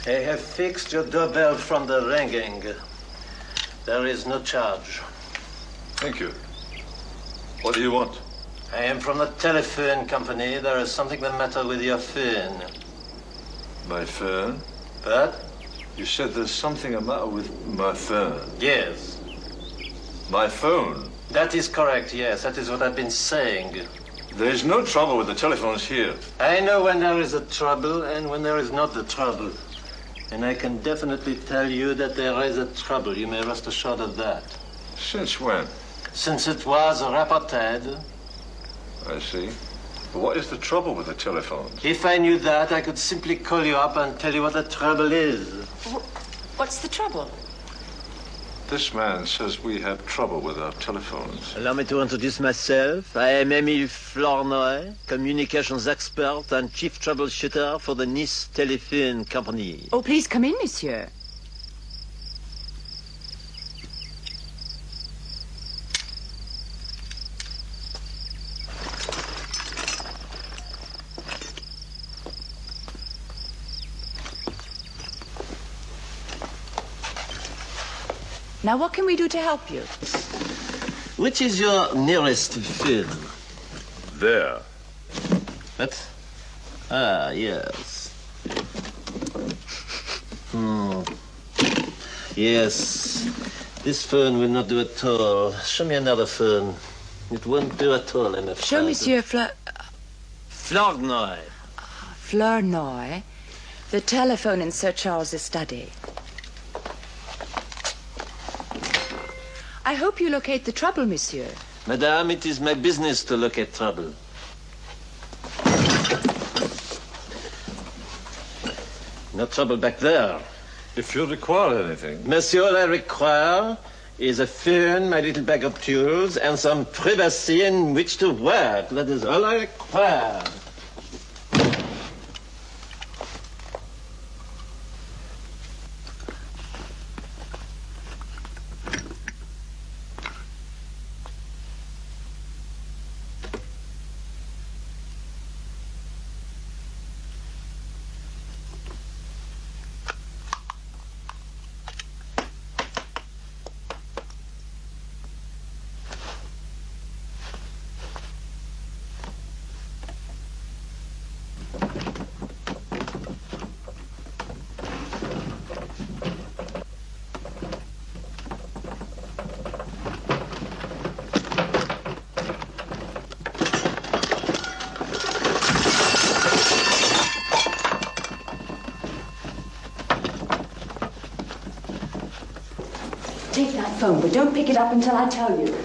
I have fixed your doorbell from the ringing. There is no charge. Thank you. What do you want? I am from the telephone company. There is something the matter with your phone. My phone? But? You said there's something the matter with my phone. Yes. My phone? That is correct, yes. That is what I've been saying. There's no trouble with the telephones here. I know when there is a trouble and when there is not a trouble. And I can definitely tell you that there is a trouble. You may rest assured of that. Since when? Since it was reported. I see. But what is the trouble with the telephones? If I knew that, I could simply call you up and tell you what the trouble is. What's the trouble? This man says we have trouble with our telephones. Allow me to introduce myself. I am Emile Flournoy, communications expert and chief troubleshooter for the Nice Telephone Company. Oh, please come in, monsieur. Now, what can we do to help you? Which is your nearest phone? There. What? Ah, yes. Yes. This phone will not do at all. Show me another phone. It won't do at all, I'm afraid. Show Monsieur Flournoy. Flournoy, the telephone in Sir Charles's study. I hope you locate the trouble, monsieur. Madame, it is my business to locate trouble. No trouble back there. If you require anything. Monsieur, all I require is a phone, my little bag of tools, and some privacy in which to work. That is all I require. Take that phone, but don't pick it up until I tell you.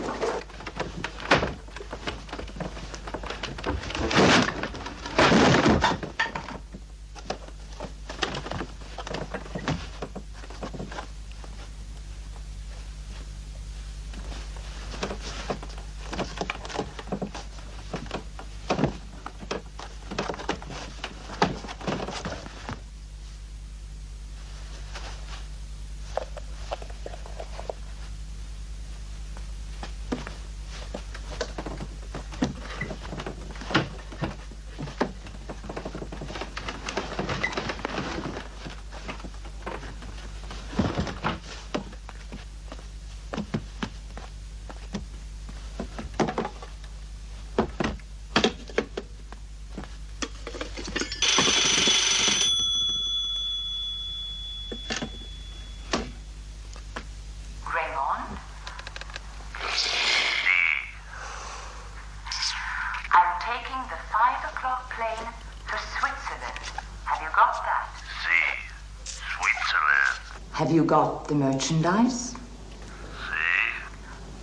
Have you got the merchandise?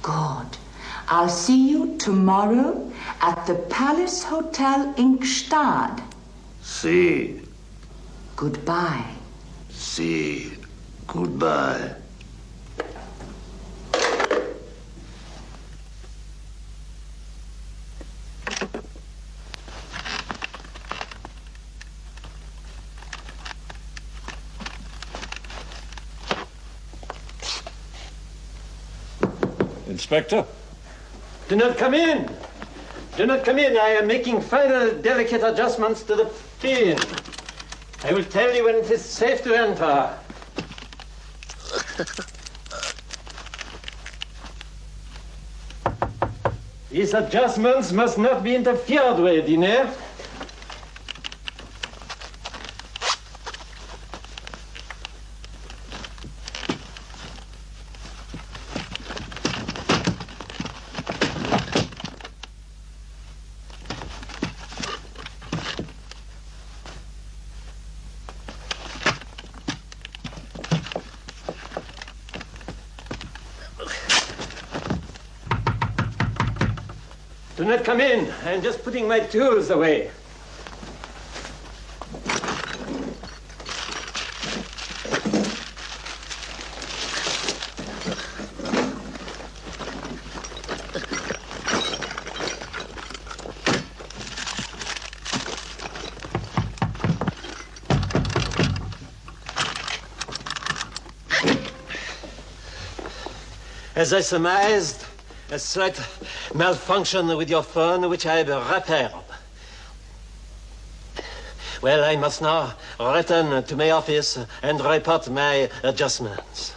Good. I'll see you tomorrow at the Palace Hotel in Gstaad. See. Goodbye. See. Goodbye. Inspector? Do not come in. Do not come in. I am making final delicate adjustments to the pin. I will tell you when it is safe to enter. These adjustments must not be interfered with, you know? Do not come in. I'm just putting my tools away. As I surmised, a slight malfunction with your phone, which I have repaired. Well, I must now return to my office and report my adjustments.